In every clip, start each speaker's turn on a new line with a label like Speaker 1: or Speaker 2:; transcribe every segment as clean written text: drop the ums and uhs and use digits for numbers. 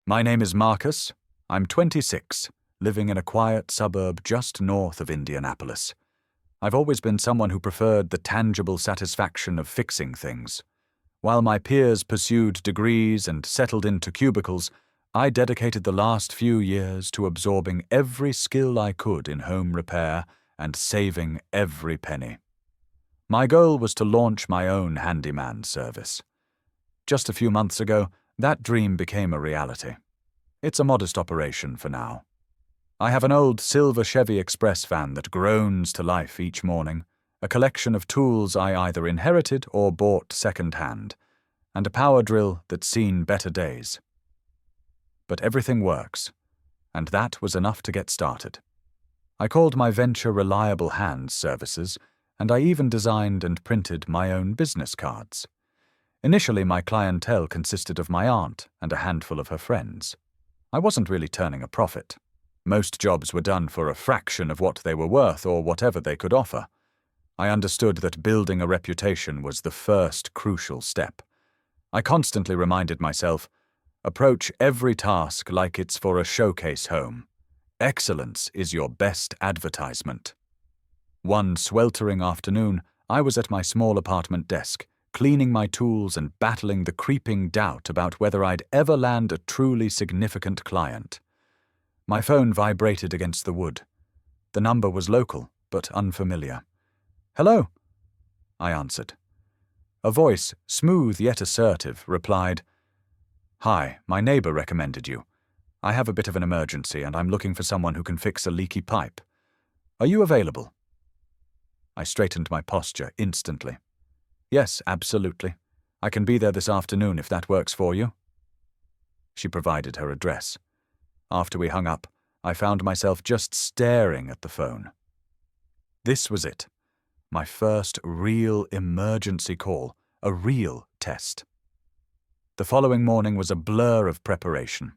Speaker 1: My name is Marcus. I'm 26, living in a quiet suburb just north of Indianapolis. I've always been someone who preferred the tangible satisfaction of fixing things. While my peers pursued degrees and settled into cubicles, I dedicated the last few years to absorbing every skill I could in home repair and saving every penny. My goal was to launch my own handyman service. Just a few months ago, that dream became a reality. It's a modest operation for now. I have an old silver Chevy Express van that groans to life each morning, a collection of tools I either inherited or bought second-hand, and a power drill that's seen better days. But everything works, and that was enough to get started. I called my venture Reliable Hands Services, and I even designed and printed my own business cards. Initially, my clientele consisted of my aunt and a handful of her friends. I wasn't really turning a profit. Most jobs were done for a fraction of what they were worth or whatever they could offer. I understood that building a reputation was the first crucial step. I constantly reminded myself, approach every task like it's for a showcase home. Excellence is your best advertisement. One sweltering afternoon, I was at my small apartment desk, cleaning my tools and battling the creeping doubt about whether I'd ever land a truly significant client. My phone vibrated against the wood. The number was local, but unfamiliar. "Hello," I answered. A voice, smooth yet assertive, replied, "Hi, my neighbor recommended you. I have a bit of an emergency and I'm looking for someone who can fix a leaky pipe. Are you available?" I straightened my posture instantly. "Yes, absolutely. I can be there this afternoon if that works for you." She provided her address. After we hung up, I found myself just staring at the phone. This was it. My first real emergency call, a real test. The following morning was a blur of preparation.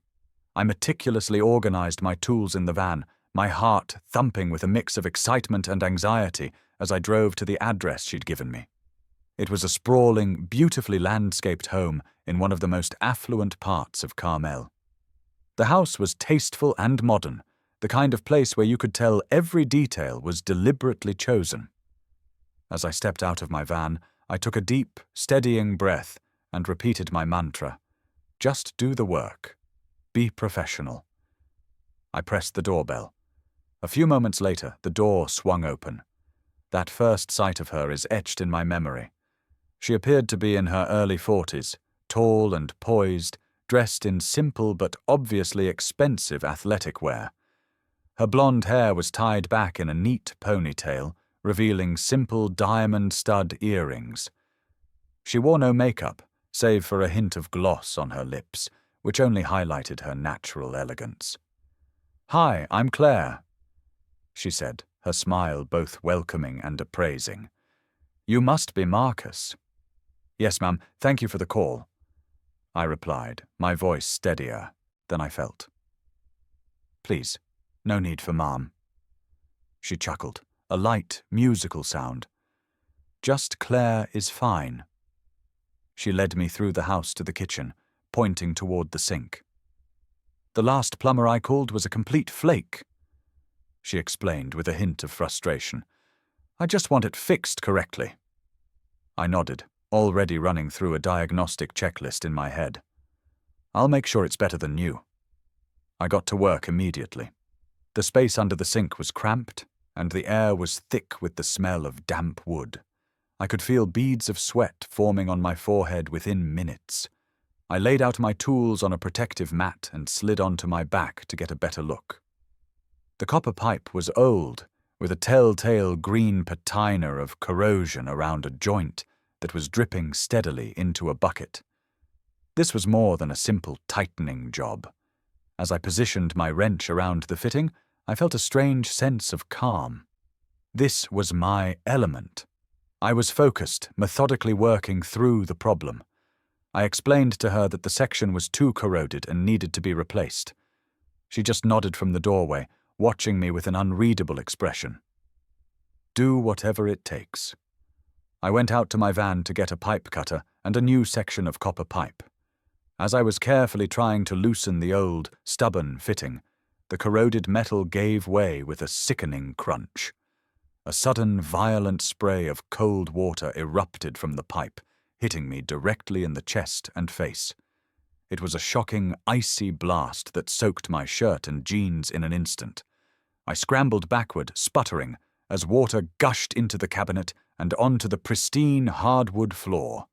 Speaker 1: I meticulously organized my tools in the van, my heart thumping with a mix of excitement and anxiety as I drove to the address she'd given me. It was a sprawling, beautifully landscaped home in one of the most affluent parts of Carmel. The house was tasteful and modern, the kind of place where you could tell every detail was deliberately chosen. As I stepped out of my van, I took a deep, steadying breath and repeated my mantra, "Just do the work. Be professional." I pressed the doorbell. A few moments later, the door swung open. That first sight of her is etched in my memory. She appeared to be in her early 40s, tall and poised, dressed in simple but obviously expensive athletic wear. Her blonde hair was tied back in a neat ponytail, revealing simple diamond stud earrings. She wore no makeup, save for a hint of gloss on her lips, which only highlighted her natural elegance. "Hi, I'm Claire," she said, her smile both welcoming and appraising. "You must be Marcus." "Yes, ma'am, thank you for the call," I replied, my voice steadier than I felt. "Please, no need for ma'am." She chuckled, a light, musical sound. "Just Claire is fine." She led me through the house to the kitchen, pointing toward the sink. "The last plumber I called was a complete flake," she explained with a hint of frustration. "I just want it fixed correctly." I nodded, already running through a diagnostic checklist in my head. "I'll make sure it's better than new." I got to work immediately. The space under the sink was cramped, and the air was thick with the smell of damp wood. I could feel beads of sweat forming on my forehead within minutes. I laid out my tools on a protective mat and slid onto my back to get a better look. The copper pipe was old, with a telltale green patina of corrosion around a joint that was dripping steadily into a bucket. This was more than a simple tightening job. As I positioned my wrench around the fitting, I felt a strange sense of calm. This was my element. I was focused, methodically working through the problem. I explained to her that the section was too corroded and needed to be replaced. She just nodded from the doorway, watching me with an unreadable expression. Do whatever it takes. I went out to my van to get a pipe cutter and a new section of copper pipe. As I was carefully trying to loosen the old, stubborn fitting, the corroded metal gave way with a sickening crunch. A sudden, violent spray of cold water erupted from the pipe, hitting me directly in the chest and face. It was a shocking, icy blast that soaked my shirt and jeans in an instant. I scrambled backward, sputtering, as water gushed into the cabinet and onto the pristine hardwood floor.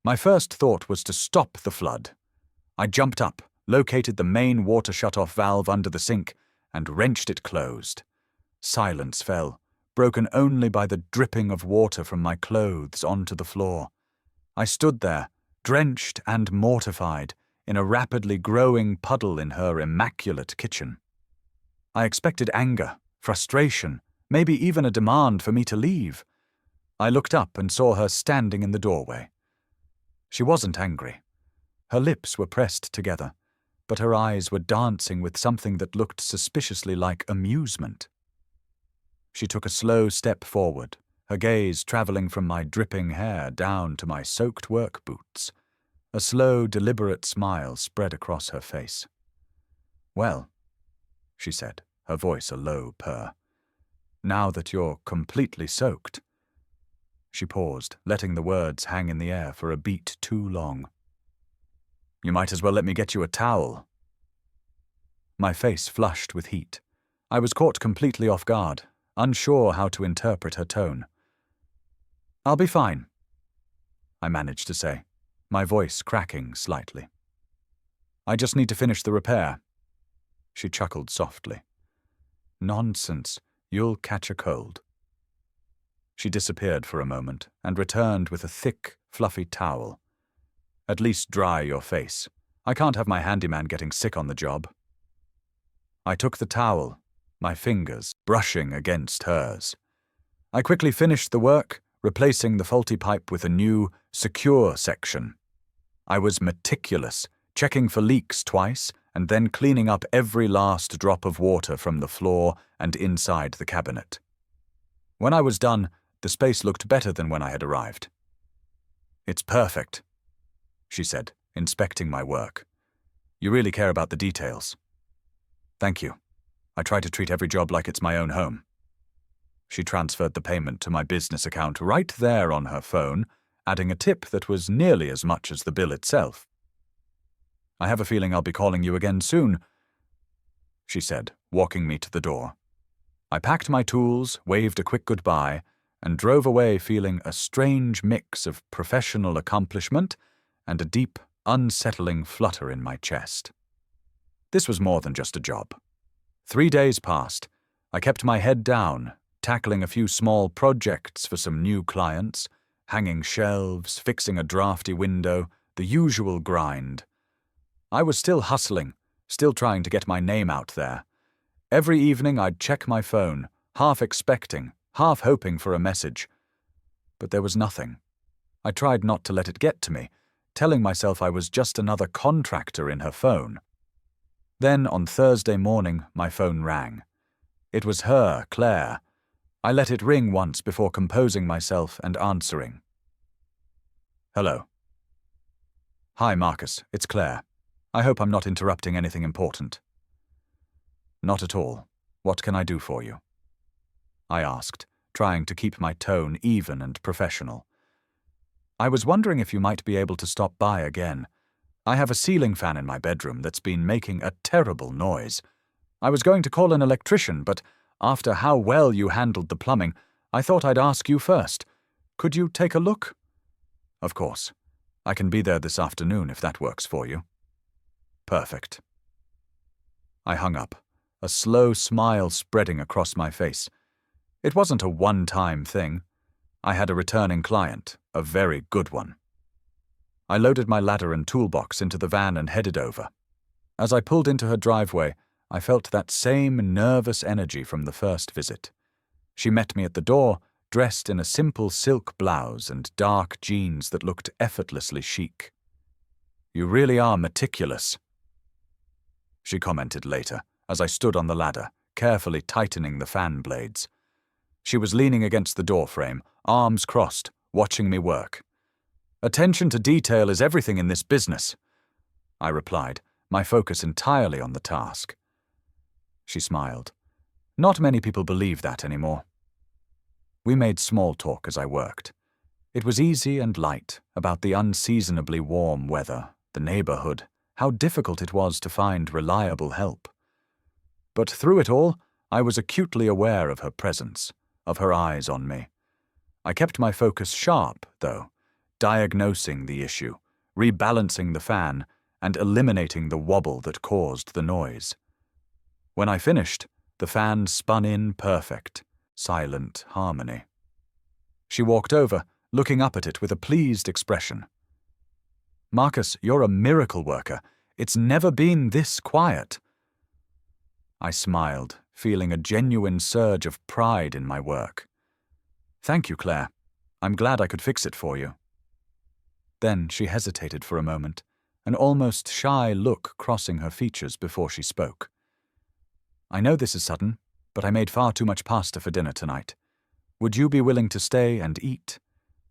Speaker 1: My first thought was to stop the flood. I jumped up, located the main water shut-off valve under the sink, and wrenched it closed. Silence fell, broken only by the dripping of water from my clothes onto the floor. I stood there, drenched and mortified, in a rapidly growing puddle in her immaculate kitchen. I expected anger, frustration, maybe even a demand for me to leave. I looked up and saw her standing in the doorway. She wasn't angry. Her lips were pressed together, but her eyes were dancing with something that looked suspiciously like amusement. She took a slow step forward, her gaze traveling from my dripping hair down to my soaked work boots. A slow, deliberate smile spread across her face. "Well," she said, her voice a low purr, "now that you're completely soaked." She paused, letting the words hang in the air for a beat too long. "You might as well let me get you a towel." My face flushed with heat. I was caught completely off guard, unsure how to interpret her tone. "I'll be fine," I managed to say, my voice cracking slightly. "I just need to finish the repair." She chuckled softly. "Nonsense, you'll catch a cold." She disappeared for a moment and returned with a thick, fluffy towel. "At least dry your face. I can't have my handyman getting sick on the job." I took the towel, my fingers brushing against hers. I quickly finished the work, replacing the faulty pipe with a new, secure section. I was meticulous, checking for leaks twice and then cleaning up every last drop of water from the floor and inside the cabinet. When I was done, the space looked better than when I had arrived. "It's perfect," she said, inspecting my work. "You really care about the details." "Thank you. I try to treat every job like it's my own home." She transferred the payment to my business account right there on her phone, adding a tip that was nearly as much as the bill itself. "I have a feeling I'll be calling you again soon," she said, walking me to the door. I packed my tools, waved a quick goodbye, and drove away feeling a strange mix of professional accomplishment and a deep, unsettling flutter in my chest. This was more than just a job. 3 days passed. I kept my head down, tackling a few small projects for some new clients, hanging shelves, fixing a drafty window, the usual grind. I was still hustling, still trying to get my name out there. Every evening I'd check my phone, half expecting, half hoping for a message. But there was nothing. I tried not to let it get to me, telling myself I was just another contractor in her phone. Then, on Thursday morning, my phone rang. It was her, Claire. I let it ring once before composing myself and answering. "Hello." "Hi, Marcus. It's Claire. I hope I'm not interrupting anything important." "Not at all. What can I do for you?" I asked, trying to keep my tone even and professional. "I was wondering if you might be able to stop by again. I have a ceiling fan in my bedroom that's been making a terrible noise. I was going to call an electrician, but after how well you handled the plumbing, I thought I'd ask you first. Could you take a look?" "Of course. I can be there this afternoon if that works for you." "Perfect." I hung up, a slow smile spreading across my face. It wasn't a one-time thing. I had a returning client, a very good one. I loaded my ladder and toolbox into the van and headed over. As I pulled into her driveway, I felt that same nervous energy from the first visit. She met me at the door, dressed in a simple silk blouse and dark jeans that looked effortlessly chic. "You really are meticulous," she commented later, as I stood on the ladder, carefully tightening the fan blades. She was leaning against the doorframe, arms crossed, watching me work. "Attention to detail is everything in this business." I replied, my focus entirely on the task. She smiled. Not many people believe that anymore. We made small talk as I worked. It was easy and light, about the unseasonably warm weather, the neighborhood, how difficult it was to find reliable help. But through it all, I was acutely aware of her presence, of her eyes on me. I kept my focus sharp, though, diagnosing the issue, rebalancing the fan, and eliminating the wobble that caused the noise. When I finished, the fan spun in perfect, silent harmony. She walked over, looking up at it with a pleased expression. "Marcus, you're a miracle worker. It's never been this quiet." I smiled, feeling a genuine surge of pride in my work. "Thank you, Claire. I'm glad I could fix it for you." Then she hesitated for a moment, an almost shy look crossing her features before she spoke. "I know this is sudden, but I made far too much pasta for dinner tonight. Would you be willing to stay and eat?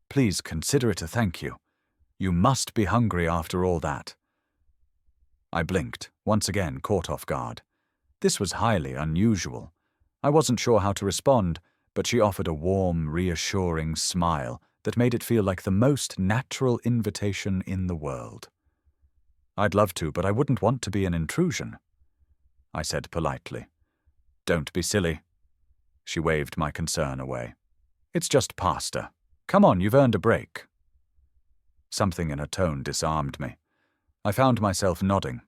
Speaker 1: Please consider it a thank you. You must be hungry after all that." I blinked, once again caught off guard. This was highly unusual. I wasn't sure how to respond, but she offered a warm, reassuring smile that made it feel like the most natural invitation in the world. "I'd love to, but I wouldn't want to be an intrusion," I said politely. "Don't be silly." She waved my concern away. "It's just pasta. Come on, you've earned a break." Something in her tone disarmed me. I found myself nodding.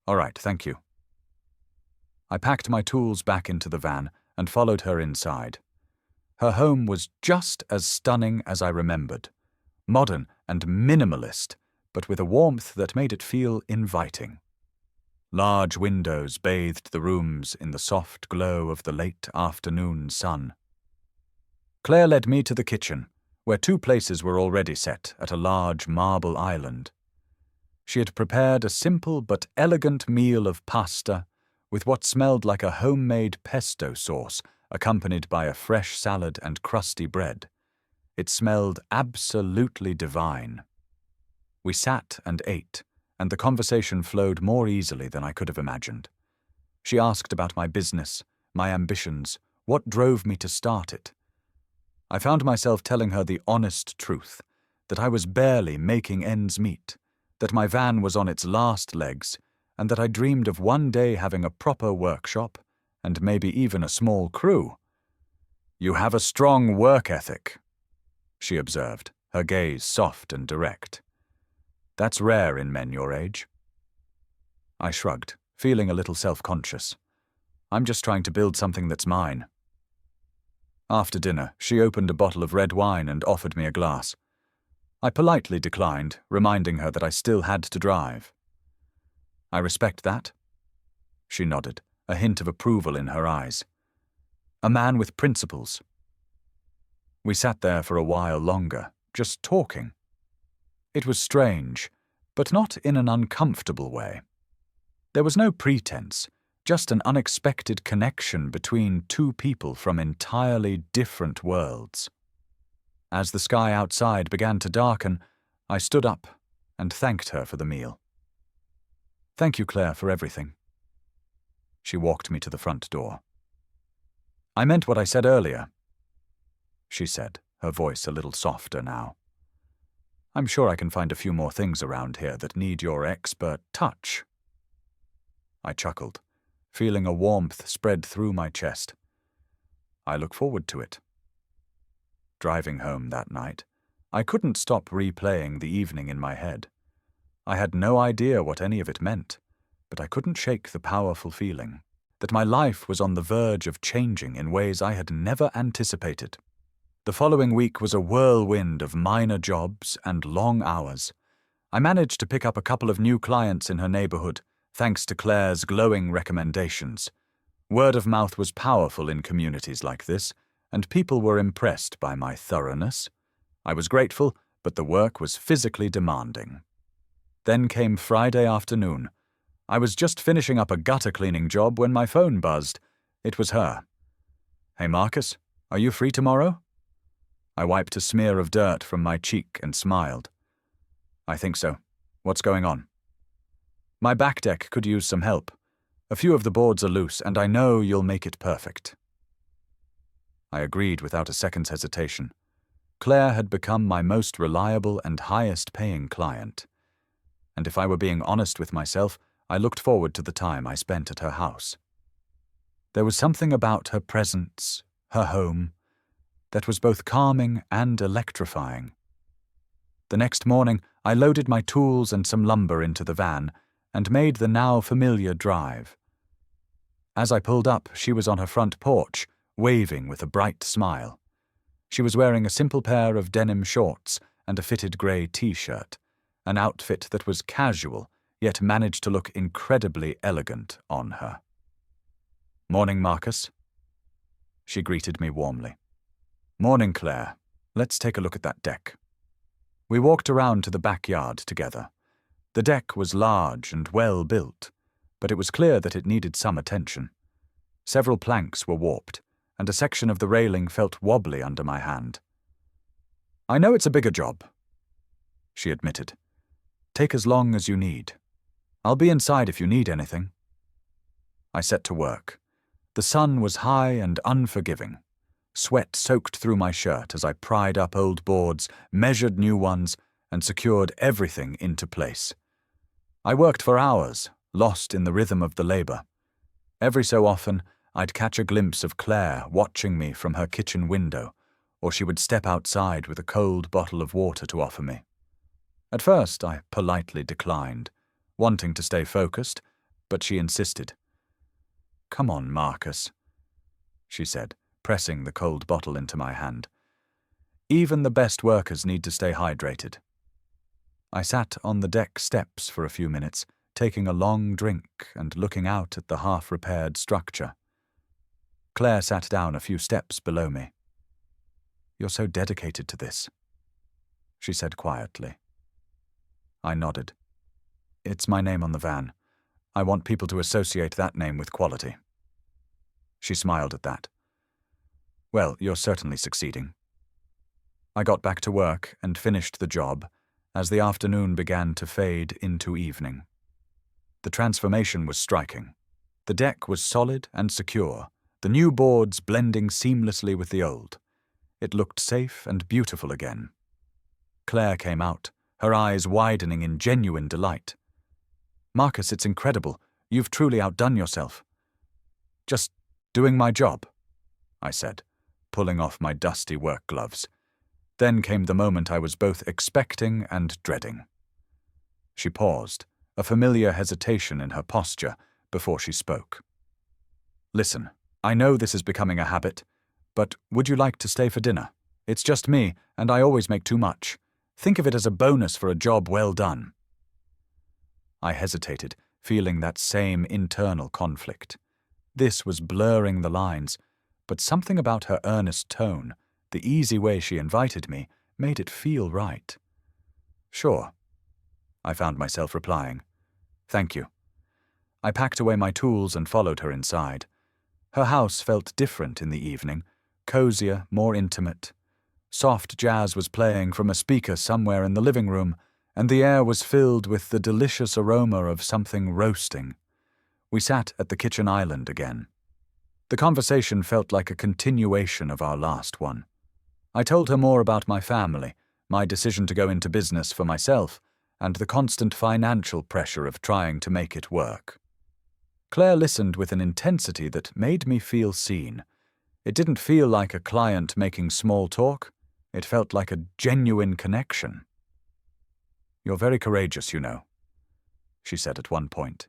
Speaker 1: "All right, thank you." I packed my tools back into the van and followed her inside. Her home was just as stunning as I remembered. Modern and minimalist, but with a warmth that made it feel inviting. Large windows bathed the rooms in the soft glow of the late afternoon sun. Claire led me to the kitchen, where two places were already set at a large marble island. She had prepared a simple but elegant meal of pasta with what smelled like a homemade pesto sauce accompanied by a fresh salad and crusty bread. It smelled absolutely divine. We sat and ate, and the conversation flowed more easily than I could have imagined. She asked about my business, my ambitions, what drove me to start it. I found myself telling her the honest truth, that I was barely making ends meet, that my van was on its last legs, and that I dreamed of one day having a proper workshop, and maybe even a small crew. "You have a strong work ethic," she observed, her gaze soft and direct. "That's rare in men your age." I shrugged, feeling a little self-conscious. I'm just trying to build something that's mine. After dinner, she opened a bottle of red wine and offered me a glass. I politely declined, reminding her that I still had to drive. "I respect that." She nodded, a hint of approval in her eyes. "A man with principles." We sat there for a while longer, just talking. It was strange, but not in an uncomfortable way. There was no pretense, just an unexpected connection between two people from entirely different worlds. As the sky outside began to darken, I stood up and thanked her for the meal. "Thank you, Claire, for everything." She walked me to the front door. "I meant what I said earlier," she said, her voice a little softer now. "I'm sure I can find a few more things around here that need your expert touch." I chuckled, feeling a warmth spread through my chest. "I look forward to it." Driving home that night, I couldn't stop replaying the evening in my head. I had no idea what any of it meant, but I couldn't shake the powerful feeling that my life was on the verge of changing in ways I had never anticipated. The following week was a whirlwind of minor jobs and long hours. I managed to pick up a couple of new clients in her neighborhood, thanks to Claire's glowing recommendations. Word of mouth was powerful in communities like this, and people were impressed by my thoroughness. I was grateful, but the work was physically demanding. Then came Friday afternoon. I was just finishing up a gutter cleaning job when my phone buzzed. It was her. "Hey Marcus, are you free tomorrow?" I wiped a smear of dirt from my cheek and smiled. "I think so. What's going on?" My back deck could use some help. A few of the boards are loose, and I know you'll make it perfect. I agreed without a second's hesitation. Claire had become my most reliable and highest-paying client. And if I were being honest with myself, I looked forward to the time I spent at her house. There was something about her presence, her home, that was both calming and electrifying. The next morning, I loaded my tools and some lumber into the van and made the now familiar drive. As I pulled up, she was on her front porch, waving with a bright smile. She was wearing a simple pair of denim shorts and a fitted grey t-shirt, an outfit that was casual, yet managed to look incredibly elegant on her. "Morning, Marcus." She greeted me warmly. "Morning, Claire. Let's take a look at that deck." We walked around to the backyard together. The deck was large and well built, but it was clear that it needed some attention. Several planks were warped, and a section of the railing felt wobbly under my hand. "I know it's a bigger job," she admitted. "Take as long as you need. I'll be inside if you need anything." I set to work. The sun was high and unforgiving. Sweat soaked through my shirt as I pried up old boards, measured new ones, and secured everything into place. I worked for hours, lost in the rhythm of the labor. Every so often, I'd catch a glimpse of Claire watching me from her kitchen window, or she would step outside with a cold bottle of water to offer me. At first, I politely declined, wanting to stay focused, but she insisted. "Come on, Marcus," she said, pressing the cold bottle into my hand. "Even the best workers need to stay hydrated." I sat on the deck steps for a few minutes, taking a long drink and looking out at the half-repaired structure. Claire sat down a few steps below me. "You're so dedicated to this," she said quietly. I nodded. "It's my name on the van. I want people to associate that name with quality." She smiled at that. "Well, you're certainly succeeding." I got back to work and finished the job as the afternoon began to fade into evening. The transformation was striking. The deck was solid and secure, the new boards blending seamlessly with the old. It looked safe and beautiful again. Claire came out, her eyes widening in genuine delight. "Marcus, it's incredible. You've truly outdone yourself." "Just doing my job," I said, pulling off my dusty work gloves. Then came the moment I was both expecting and dreading. She paused, a familiar hesitation in her posture, before she spoke. "Listen, I know this is becoming a habit, but would you like to stay for dinner? It's just me, and I always make too much. Think of it as a bonus for a job well done." I hesitated, feeling that same internal conflict. This was blurring the lines, but something about her earnest tone, the easy way she invited me, made it feel right. "Sure," I found myself replying. "Thank you." I packed away my tools and followed her inside. Her house felt different in the evening, cozier, more intimate. Soft jazz was playing from a speaker somewhere in the living room, and the air was filled with the delicious aroma of something roasting. We sat at the kitchen island again. The conversation felt like a continuation of our last one. I told her more about my family, my decision to go into business for myself, and the constant financial pressure of trying to make it work. Claire listened with an intensity that made me feel seen. It didn't feel like a client making small talk. It felt like a genuine connection. "You're very courageous, you know," she said at one point.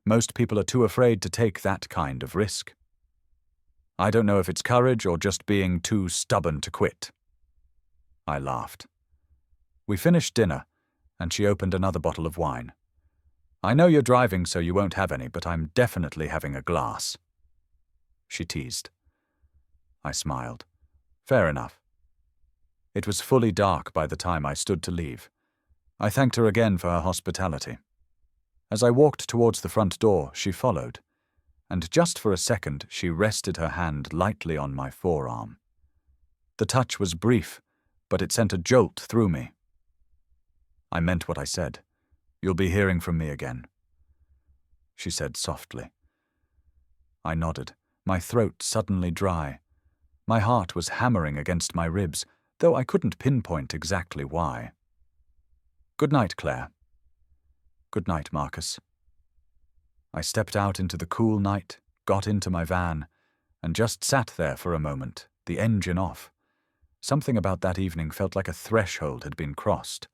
Speaker 1: "Most people are too afraid to take that kind of risk." "I don't know if it's courage or just being too stubborn to quit." I laughed. We finished dinner, and she opened another bottle of wine. "I know you're driving, so you won't have any, but I'm definitely having a glass," she teased. I smiled. Fair enough. It was fully dark by the time I stood to leave. I thanked her again for her hospitality. As I walked towards the front door, she followed, and just for a second she rested her hand lightly on my forearm. The touch was brief, but it sent a jolt through me. "I meant what I said. You'll be hearing from me again. she said softly. I nodded, my throat suddenly dry. My heart was hammering against my ribs, though I couldn't pinpoint exactly why. Good night, Claire. Good night, Marcus. I stepped out into the cool night, got into my van, and just sat there for a moment, the engine off. Something about that evening felt like a threshold had been crossed.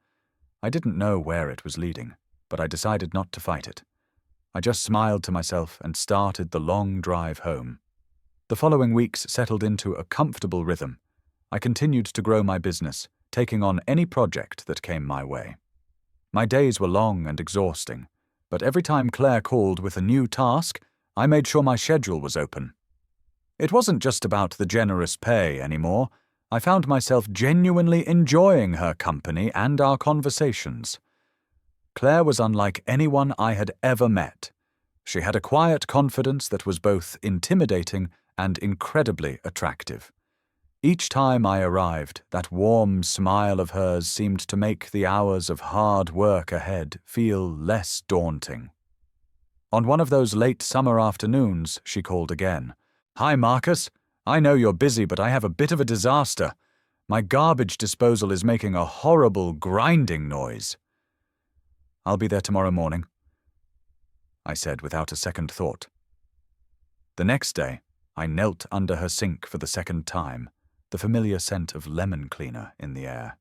Speaker 1: I didn't know where it was leading, but I decided not to fight it. I just smiled to myself and started the long drive home. The following weeks settled into a comfortable rhythm. I continued to grow my business, taking on any project that came my way. My days were long and exhausting, but every time Claire called with a new task, I made sure my schedule was open. It wasn't just about the generous pay anymore. I found myself genuinely enjoying her company and our conversations. Claire was unlike anyone I had ever met. She had a quiet confidence that was both intimidating and incredibly attractive. Each time I arrived, that warm smile of hers seemed to make the hours of hard work ahead feel less daunting. On one of those late summer afternoons, she called again. "Hi, Marcus. I know you're busy, but I have a bit of a disaster. My garbage disposal is making a horrible grinding noise." "I'll be there tomorrow morning," I said without a second thought. The next day, I knelt under her sink for the second time, the familiar scent of lemon cleaner in the air.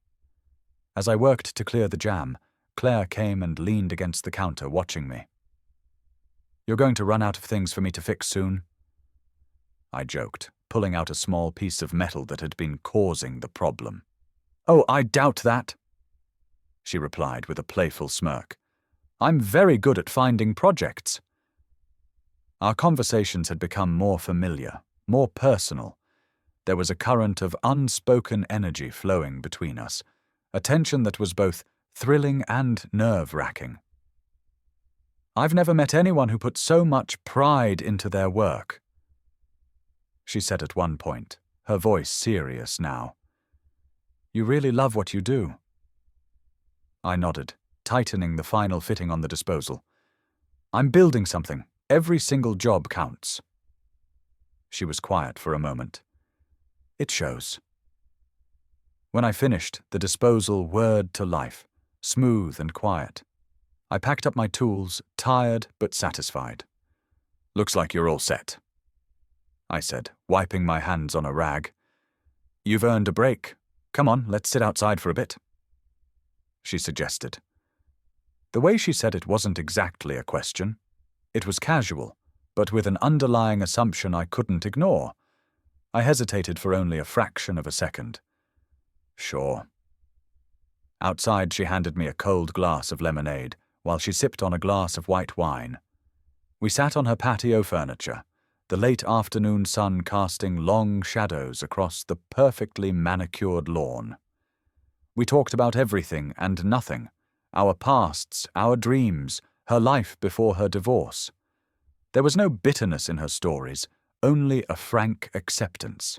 Speaker 1: As I worked to clear the jam, Claire came and leaned against the counter watching me. "You're going to run out of things for me to fix soon?" I joked, pulling out a small piece of metal that had been causing the problem. "Oh, I doubt that," she replied with a playful smirk. "I'm very good at finding projects." Our conversations had become more familiar, more personal. There was a current of unspoken energy flowing between us, a tension that was both thrilling and nerve-wracking. "I've never met anyone who put so much pride into their work," she said at one point, her voice serious now. "You really love what you do." I nodded, tightening the final fitting on the disposal. "I'm building something. Every single job counts." She was quiet for a moment. "It shows." When I finished, the disposal whirred to life, smooth and quiet. I packed up my tools, tired but satisfied. "Looks like you're all set," I said, wiping my hands on a rag. "You've earned a break. Come on, let's sit outside for a bit," she suggested. The way she said it wasn't exactly a question. It was casual, but with an underlying assumption I couldn't ignore. I hesitated for only a fraction of a second. "Sure." Outside, she handed me a cold glass of lemonade, while she sipped on a glass of white wine. We sat on her patio furniture, the late afternoon sun casting long shadows across the perfectly manicured lawn. We talked about everything and nothing, our pasts, our dreams, her life before her divorce. There was no bitterness in her stories, only a frank acceptance.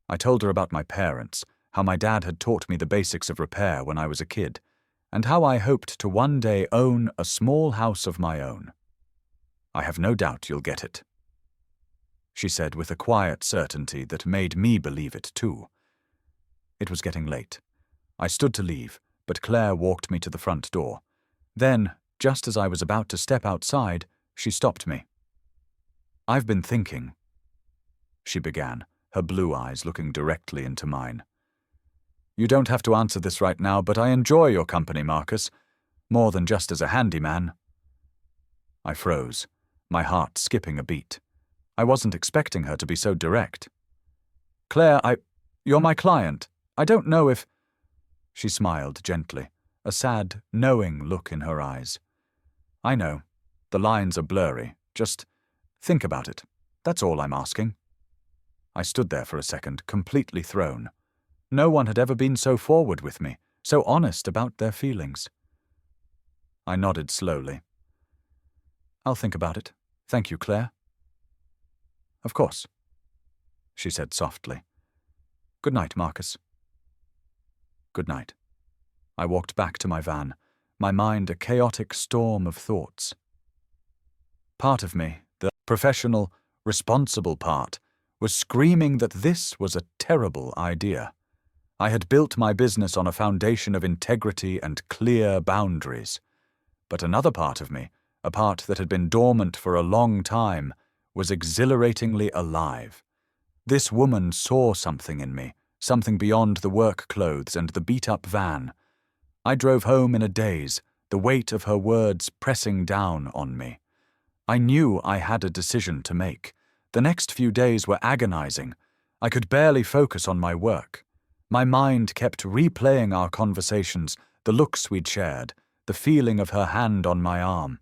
Speaker 1: I told her about my parents, how my dad had taught me the basics of repair when I was a kid, and how I hoped to one day own a small house of my own. "I have no doubt you'll get it," she said with a quiet certainty that made me believe it too. It was getting late. I stood to leave, but Claire walked me to the front door. Then, just as I was about to step outside, she stopped me. "I've been thinking," she began, her blue eyes looking directly into mine. "You don't have to answer this right now, but I enjoy your company, Marcus, more than just as a handyman." I froze, my heart skipping a beat. I wasn't expecting her to be so direct. "Claire, you're my client. I don't know if—" She smiled gently, a sad, knowing look in her eyes. "I know. The lines are blurry. Just think about it. That's all I'm asking." I stood there for a second, completely thrown. No one had ever been so forward with me, so honest about their feelings. I nodded slowly. "I'll think about it. Thank you, Claire." "Of course," she said softly. "Good night, Marcus." Good night. I walked back to my van, my mind a chaotic storm of thoughts. Part of me, the professional, responsible part, was screaming that this was a terrible idea. I had built my business on a foundation of integrity and clear boundaries. But another part of me, a part that had been dormant for a long time, was exhilaratingly alive. This woman saw something in me, something beyond the work clothes and the beat-up van. I drove home in a daze, the weight of her words pressing down on me. I knew I had a decision to make. The next few days were agonizing. I could barely focus on my work. My mind kept replaying our conversations, the looks we'd shared, the feeling of her hand on my arm.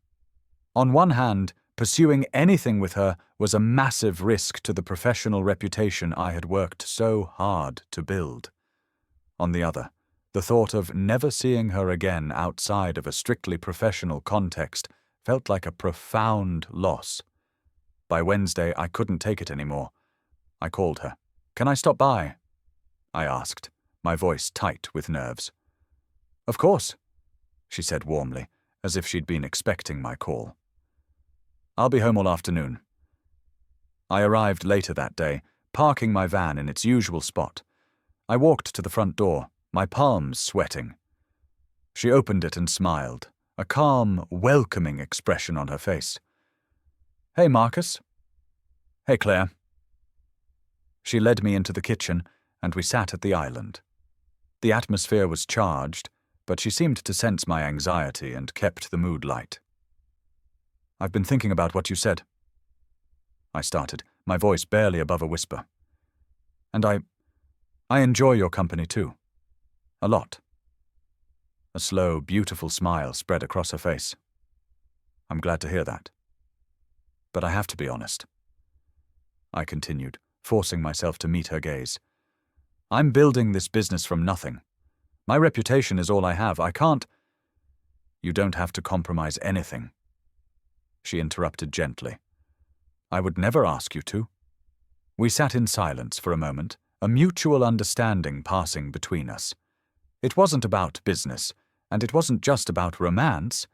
Speaker 1: On one hand, pursuing anything with her was a massive risk to the professional reputation I had worked so hard to build. On the other, the thought of never seeing her again outside of a strictly professional context felt like a profound loss. By Wednesday, I couldn't take it anymore. I called her. "Can I stop by?" I asked, my voice tight with nerves. "Of course," she said warmly, as if she'd been expecting my call. "I'll be home all afternoon." I arrived later that day, parking my van in its usual spot. I walked to the front door, my palms sweating. She opened it and smiled, a calm, welcoming expression on her face. "Hey, Marcus." "Hey, Claire." She led me into the kitchen, and we sat at the island. The atmosphere was charged, but she seemed to sense my anxiety and kept the mood light. "I've been thinking about what you said," I started, my voice barely above a whisper. "And I enjoy your company too. A lot." A slow, beautiful smile spread across her face. "I'm glad to hear that. But I have to be honest," I continued, forcing myself to meet her gaze. "I'm building this business from nothing. My reputation is all I have. I can't—" "You don't have to compromise anything," she interrupted gently. "I would never ask you to." We sat in silence for a moment, a mutual understanding passing between us. It wasn't about business, and it wasn't just about romance.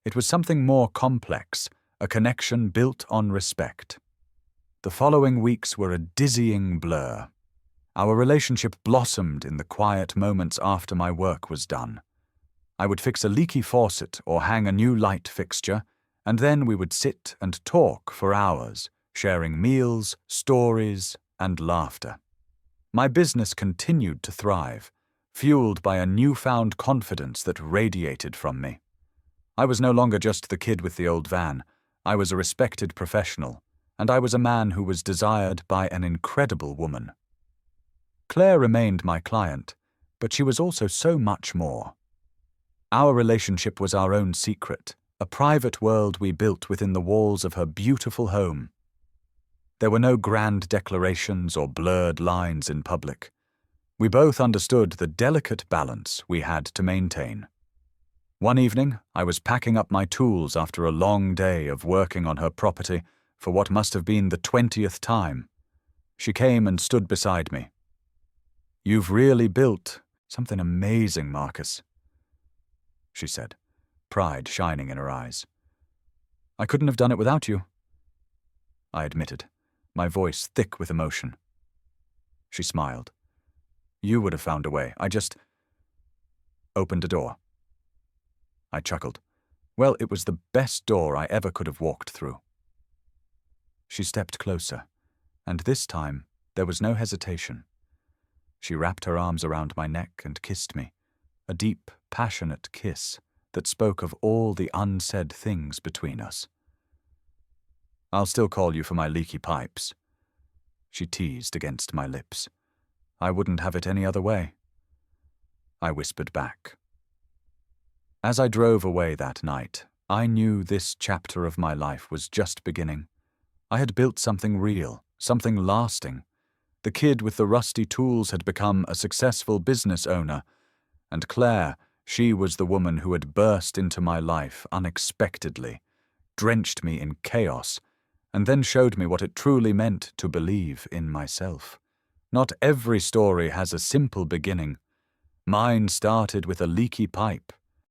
Speaker 1: It was something more complex, a connection built on respect. The following weeks were a dizzying blur. Our relationship blossomed in the quiet moments after my work was done. I would fix a leaky faucet or hang a new light fixture, and then we would sit and talk for hours, sharing meals, stories, and laughter. My business continued to thrive, fueled by a newfound confidence that radiated from me. I was no longer just the kid with the old van. I was a respected professional, and I was a man who was desired by an incredible woman. Claire remained my client, but she was also so much more. Our relationship was our own secret, a private world we built within the walls of her beautiful home. There were no grand declarations or blurred lines in public. We both understood the delicate balance we had to maintain. One evening, I was packing up my tools after a long day of working on her property for what must have been the 20th time. She came and stood beside me. "You've really built something amazing, Marcus," she said, pride shining in her eyes. "I couldn't have done it without you," I admitted, my voice thick with emotion. She smiled. "You would have found a way. I just opened a door." I chuckled. Well, it was the best door I ever could have walked through. She stepped closer, and this time there was no hesitation. She wrapped her arms around my neck and kissed me, a deep, passionate kiss that spoke of all the unsaid things between us. "I'll still call you for my leaky pipes," she teased against my lips. "I wouldn't have it any other way." I whispered back. As I drove away that night, I knew this chapter of my life was just beginning. I had built something real, something lasting. The kid with the rusty tools had become a successful business owner, and Claire, she was the woman who had burst into my life unexpectedly, drenched me in chaos, and then showed me what it truly meant to believe in myself. Not every story has a simple beginning. Mine started with a leaky pipe,